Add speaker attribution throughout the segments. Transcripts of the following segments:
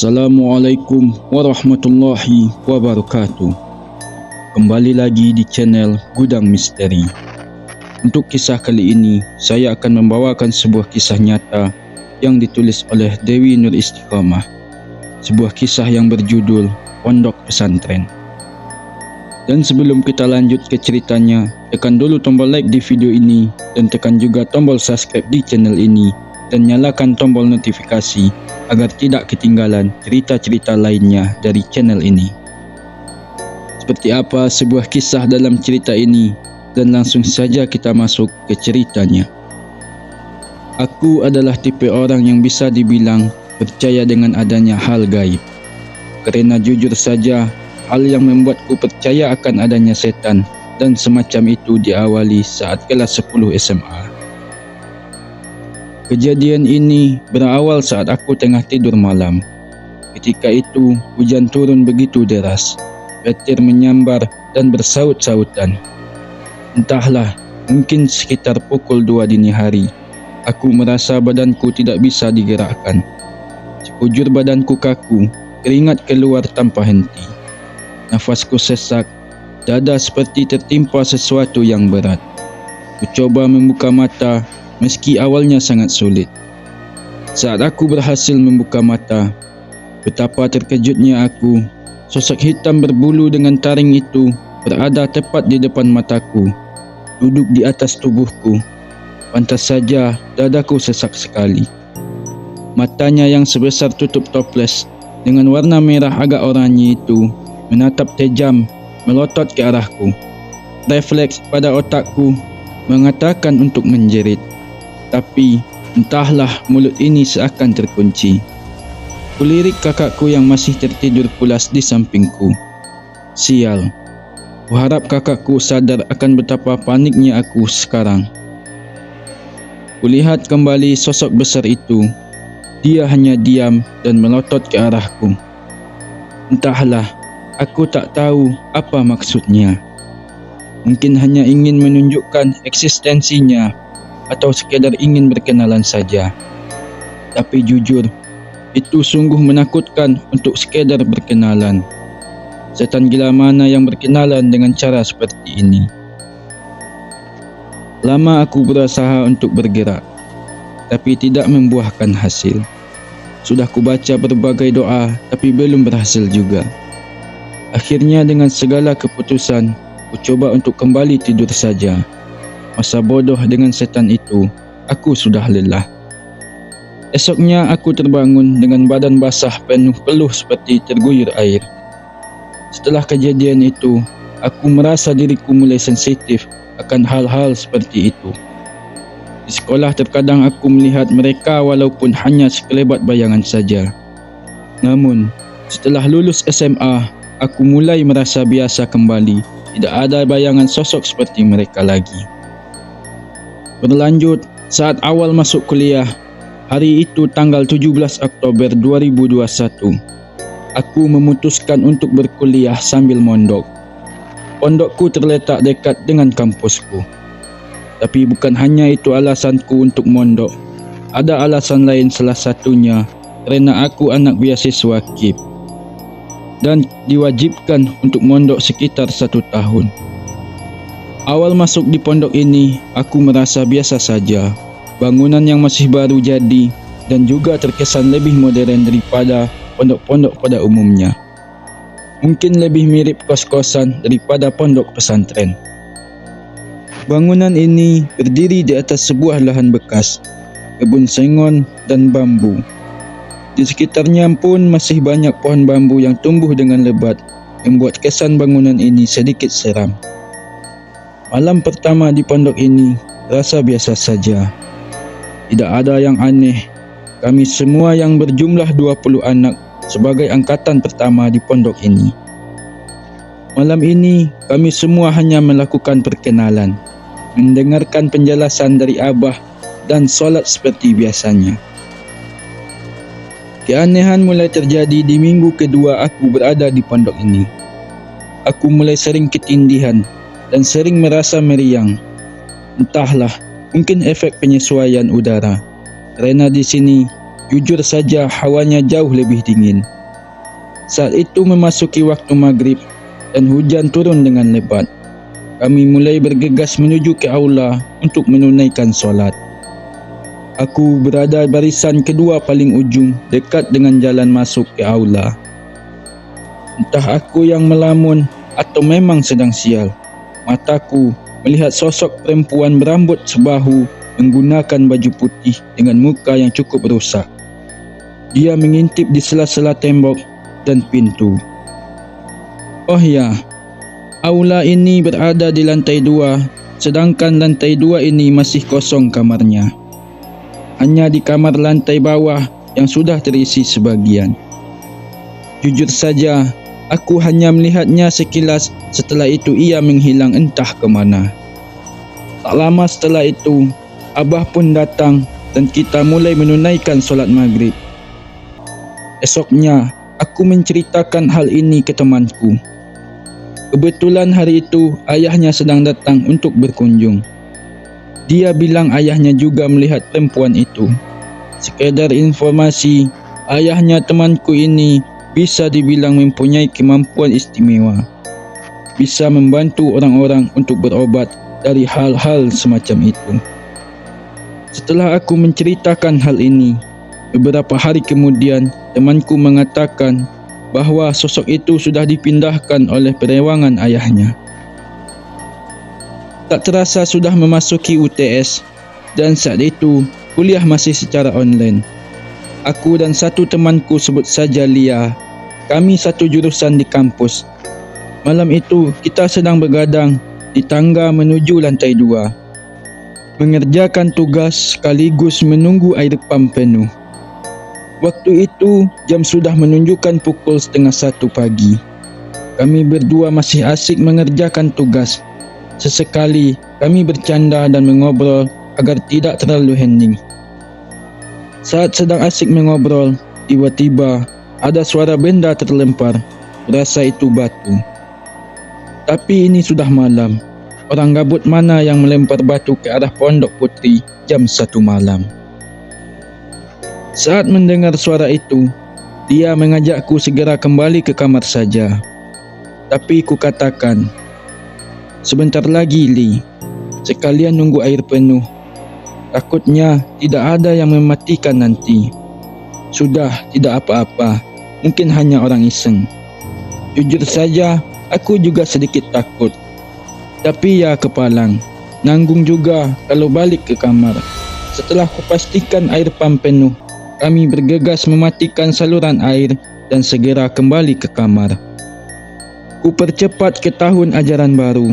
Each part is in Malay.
Speaker 1: Assalamualaikum warahmatullahi wabarakatuh. Kembali lagi di channel Gudang Misteri. Untuk kisah kali ini, saya akan membawakan sebuah kisah nyata yang ditulis oleh Dewi Nur Istiqomah. Sebuah kisah yang berjudul Pondok Pesantren. Dan sebelum kita lanjut ke ceritanya, tekan dulu tombol like di video ini dan tekan juga tombol subscribe di channel ini dan nyalakan tombol notifikasi agar tidak ketinggalan cerita-cerita lainnya dari channel ini. Seperti apa sebuah kisah dalam cerita ini, dan langsung saja kita masuk ke ceritanya. Aku adalah tipe orang yang bisa dibilang percaya dengan adanya hal gaib. Karena jujur saja, hal yang membuatku percaya akan adanya setan dan semacam itu diawali saat kelas 10 SMA. Kejadian ini berawal saat aku tengah tidur malam. Ketika itu, hujan turun begitu deras. Petir menyambar dan bersaut-sautan. Entahlah, mungkin sekitar pukul 2 dini hari. Aku merasa badanku tidak bisa digerakkan. Sekujur badanku kaku, keringat keluar tanpa henti. Nafasku sesak, dada seperti tertimpa sesuatu yang berat. Ku coba membuka mata, meski awalnya sangat sulit. Saat aku berhasil membuka mata, betapa terkejutnya aku. Sosok hitam berbulu dengan taring itu berada tepat di depan mataku, duduk di atas tubuhku. Pantas saja dadaku sesak sekali. Matanya yang sebesar tutup toples dengan warna merah agak oranye itu menatap tajam, melotot ke arahku. Refleks pada otakku mengatakan untuk menjerit. Tapi entahlah, mulut ini seakan terkunci. Kulirik kakakku yang masih tertidur pulas di sampingku. Sial, kuharap kakakku sadar akan betapa paniknya aku sekarang. Kulihat kembali sosok besar itu. Dia hanya diam dan melotot ke arahku. Entahlah, aku tak tahu apa maksudnya. Mungkin hanya ingin menunjukkan eksistensinya atau sekadar ingin berkenalan saja. Tapi jujur, itu sungguh menakutkan untuk sekadar berkenalan. Setan gila mana yang berkenalan dengan cara seperti ini? Lama aku berusaha untuk bergerak, tapi tidak membuahkan hasil. Sudah kubaca berbagai doa, tapi belum berhasil juga. Akhirnya dengan segala keputusan, ku coba untuk kembali tidur saja. Masa bodoh dengan setan itu, aku sudah lelah. Esoknya aku terbangun dengan badan basah penuh peluh seperti terguyur air. Setelah kejadian itu, aku merasa diriku mulai sensitif akan hal-hal seperti itu. Di sekolah terkadang aku melihat mereka walaupun hanya sekelebat bayangan saja. Namun, setelah lulus SMA, aku mulai merasa biasa kembali. Tidak ada bayangan sosok seperti mereka lagi. Berlanjut, saat awal masuk kuliah, hari itu tanggal 17 Oktober 2021, aku memutuskan untuk berkuliah sambil mondok. Pondokku terletak dekat dengan kampusku. Tapi bukan hanya itu alasanku untuk mondok. Ada alasan lain, salah satunya kerana aku anak beasiswa KIP dan diwajibkan untuk mondok sekitar 1 tahun. Awal masuk di pondok ini, aku merasa biasa saja. Bangunan yang masih baru jadi dan juga terkesan lebih modern daripada pondok-pondok pada umumnya. Mungkin lebih mirip kos-kosan daripada pondok pesantren. Bangunan ini berdiri di atas sebuah lahan bekas, kebun sengon dan bambu. Di sekitarnya pun masih banyak pohon bambu yang tumbuh dengan lebat, membuat kesan bangunan ini sedikit seram. Malam pertama di pondok ini rasa biasa saja. Tidak ada yang aneh. Kami semua yang berjumlah 20 anak sebagai angkatan pertama di pondok ini. Malam ini kami semua hanya melakukan perkenalan, mendengarkan penjelasan dari abah dan solat seperti biasanya. Keanehan mulai terjadi di minggu kedua aku berada di pondok ini. Aku mulai sering ketindihan dan sering merasa meriang. Entahlah, mungkin efek penyesuaian udara. Karena di sini Jujur saja hawanya jauh lebih dingin. Saat itu memasuki waktu maghrib dan hujan turun dengan lebat. Kami mulai bergegas menuju ke aula untuk menunaikan solat. Aku berada barisan kedua paling ujung dekat dengan jalan masuk ke aula. Entah aku yang melamun atau memang sedang sial, mataku melihat sosok perempuan berambut sebahu menggunakan baju putih dengan muka yang cukup rusak. Dia mengintip di sela-sela tembok dan pintu. Oh ya, aula ini berada di lantai 2, sedangkan lantai 2 ini masih kosong kamarnya. Hanya di kamar lantai bawah yang sudah terisi sebagian. Jujur saja, aku hanya melihatnya sekilas, setelah itu ia menghilang entah ke mana. Tak lama setelah itu, Abah pun datang dan kita mulai menunaikan solat maghrib. Esoknya, aku menceritakan hal ini ke temanku. Kebetulan hari itu ayahnya sedang datang untuk berkunjung. Dia bilang ayahnya juga melihat perempuan itu. Sekedar informasi, ayahnya temanku ini bisa dibilang mempunyai kemampuan istimewa. Bisa membantu orang-orang untuk berobat dari hal-hal semacam itu. Setelah aku menceritakan hal ini, beberapa hari kemudian temanku mengatakan bahawa sosok itu sudah dipindahkan oleh perewangan ayahnya. Tak terasa sudah memasuki UTS dan saat itu kuliah masih secara online. Aku dan satu temanku, sebut saja Lia, kami satu jurusan di kampus. Malam itu kita sedang begadang di tangga menuju lantai 2, mengerjakan tugas sekaligus menunggu air pam penuh. Waktu itu jam sudah menunjukkan pukul 12:30 pagi. Kami berdua masih asik mengerjakan tugas. Sesekali kami bercanda dan mengobrol agar tidak terlalu hening. Saat sedang asik mengobrol, tiba-tiba ada suara benda terlempar. Rasa itu batu. Tapi ini sudah malam. Orang gabut mana yang melempar batu ke arah Pondok Putri jam 1 malam? Saat mendengar suara itu, dia mengajakku segera kembali ke kamar saja. Tapi ku katakan, "Sebentar lagi, Li. Sekalian nunggu air penuh. Takutnya tidak ada yang mematikan nanti." "Sudah, tidak apa-apa. Mungkin hanya orang iseng." Jujur saja, aku juga sedikit takut. Tapi ya kepalang, nanggung juga kalau balik ke kamar. Setelah kupastikan air pam penuh, kami bergegas mematikan saluran air dan segera kembali ke kamar. Ku percepat ke tahun ajaran baru.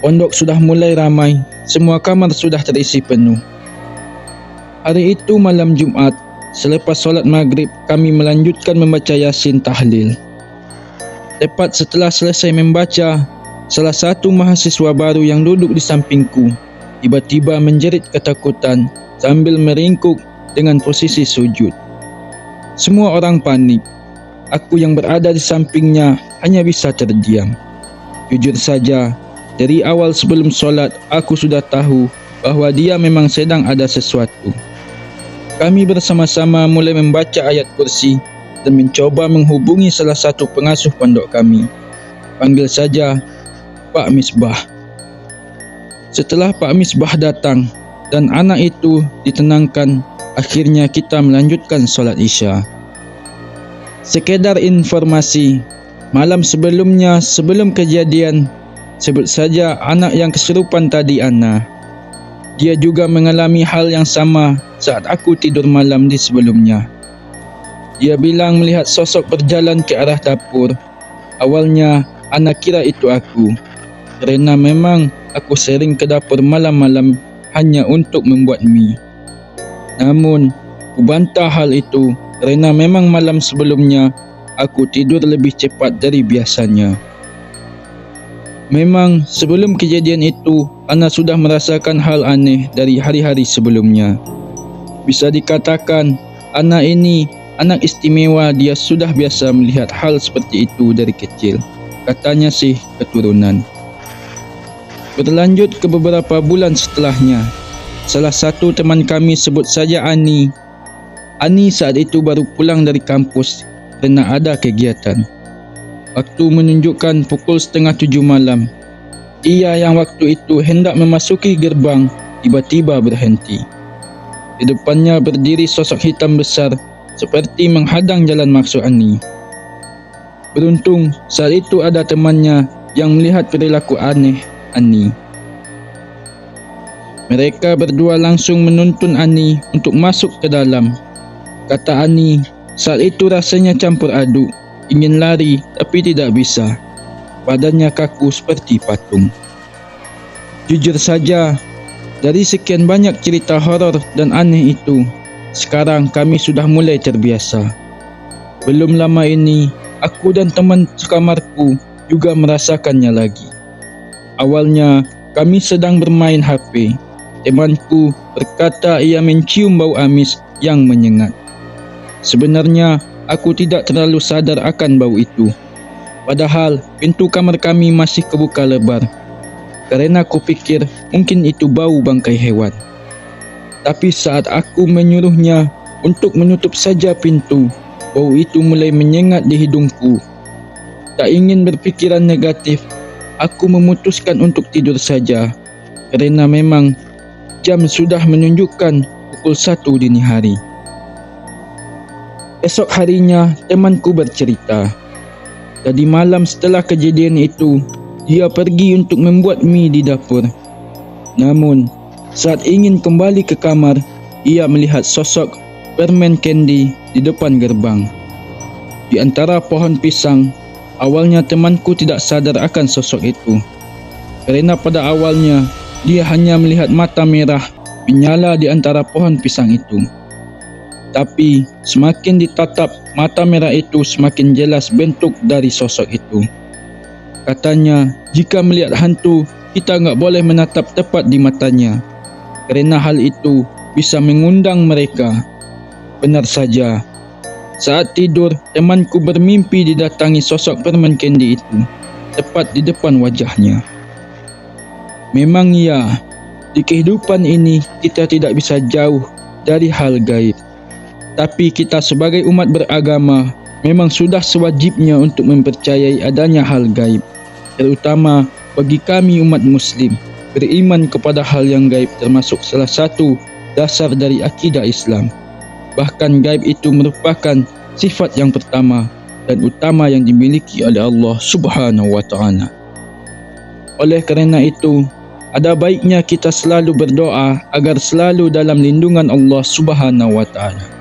Speaker 1: Pondok sudah mulai ramai, semua kamar sudah terisi penuh. Hari itu malam Jumat, selepas solat maghrib, kami melanjutkan membaca Yasin tahlil. Tepat setelah selesai membaca, salah satu mahasiswa baru yang duduk di sampingku tiba-tiba menjerit ketakutan sambil meringkuk dengan posisi sujud. Semua orang panik. Aku yang berada di sampingnya hanya bisa terdiam. Jujur saja, dari awal sebelum solat, aku sudah tahu bahawa dia memang sedang ada sesuatu. Kami bersama-sama mulai membaca ayat kursi dan mencoba menghubungi salah satu pengasuh pondok kami. Panggil saja Pak Misbah. Setelah Pak Misbah datang dan anak itu ditenangkan, akhirnya kita melanjutkan solat Isya. Sekedar informasi, malam sebelumnya, sebelum kejadian, sebut saja anak yang kesurupan tadi Ana. Dia juga mengalami hal yang sama saat aku tidur malam di sebelumnya. Dia bilang melihat sosok berjalan ke arah dapur. Awalnya, Ana kira itu aku, kerana memang aku sering ke dapur malam-malam hanya untuk membuat mie. Namun, ku bantah hal itu kerana memang malam sebelumnya aku tidur lebih cepat dari biasanya. Memang sebelum kejadian itu, Ana sudah merasakan hal aneh dari hari-hari sebelumnya. Bisa dikatakan, Ana ini anak istimewa, dia sudah biasa melihat hal seperti itu dari kecil. Katanya sih keturunan. Berlanjut ke beberapa bulan setelahnya, salah satu teman kami, sebut saja Ani, Ani saat itu baru pulang dari kampus kerana ada kegiatan. Waktu menunjukkan pukul 6:30 malam. Ia yang waktu itu hendak memasuki gerbang tiba-tiba berhenti. Di depannya berdiri sosok hitam besar seperti menghadang jalan masuk Ani. Beruntung saat itu ada temannya yang melihat perilaku aneh Ani. Mereka berdua langsung menuntun Ani untuk masuk ke dalam. Kata Ani, saat itu rasanya campur aduk, ingin lari tapi tidak bisa. Badannya kaku seperti patung. Jujur saja, dari sekian banyak cerita horor dan aneh itu, sekarang kami sudah mulai terbiasa. Belum lama ini, aku dan teman sekamarku juga merasakannya lagi. Awalnya, kami sedang bermain HP. Temanku berkata ia mencium bau amis yang menyengat. Sebenarnya, aku tidak terlalu sadar akan bau itu. Padahal, pintu kamar kami masih kebuka lebar. Kerana aku pikir mungkin itu bau bangkai hewan. Tapi saat aku menyuruhnya untuk menutup saja pintu, bau itu mulai menyengat di hidungku. Tak ingin berpikiran negatif, aku memutuskan untuk tidur saja. Kerana memang jam sudah menunjukkan pukul 1 dini hari. Esok harinya, temanku bercerita. Tadi malam setelah kejadian itu, dia pergi untuk membuat mie di dapur. Namun, saat ingin kembali ke kamar, ia melihat sosok permen candy di depan gerbang. Di antara pohon pisang, awalnya temanku tidak sadar akan sosok itu. Kerana pada awalnya, dia hanya melihat mata merah menyala di antara pohon pisang itu. Tapi semakin ditatap mata merah itu, semakin jelas bentuk dari sosok itu. Katanya, jika melihat hantu, kita enggak boleh menatap tepat di matanya. Kerana hal itu bisa mengundang mereka. Benar saja. Saat tidur, temanku bermimpi didatangi sosok permen candy itu, tepat di depan wajahnya. Memang ya, di kehidupan ini kita tidak bisa jauh dari hal gaib. Tapi kita sebagai umat beragama memang sudah sewajibnya untuk mempercayai adanya hal gaib. Terutama bagi kami umat Muslim, beriman kepada hal yang gaib termasuk salah satu dasar dari akidah Islam. Bahkan gaib itu merupakan sifat yang pertama dan utama yang dimiliki oleh Allah Subhanahu wa Ta'ala. Oleh kerana itu, ada baiknya kita selalu berdoa agar selalu dalam lindungan Allah Subhanahu wa Ta'ala.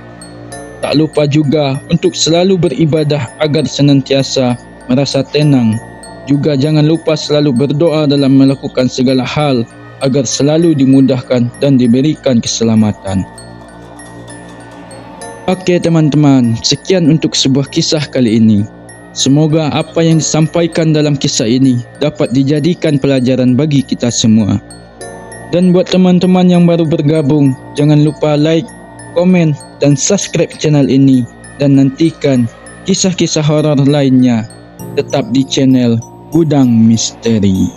Speaker 1: Tak lupa juga untuk selalu beribadah agar senantiasa merasa tenang. Juga jangan lupa selalu berdoa dalam melakukan segala hal agar selalu dimudahkan dan diberikan keselamatan. Okey teman-teman, sekian untuk sebuah kisah kali ini. Semoga apa yang disampaikan dalam kisah ini dapat dijadikan pelajaran bagi kita semua. Dan buat teman-teman yang baru bergabung, jangan lupa like, komen dan subscribe channel ini dan nantikan kisah-kisah horor lainnya tetap di channel Gudang Misteri.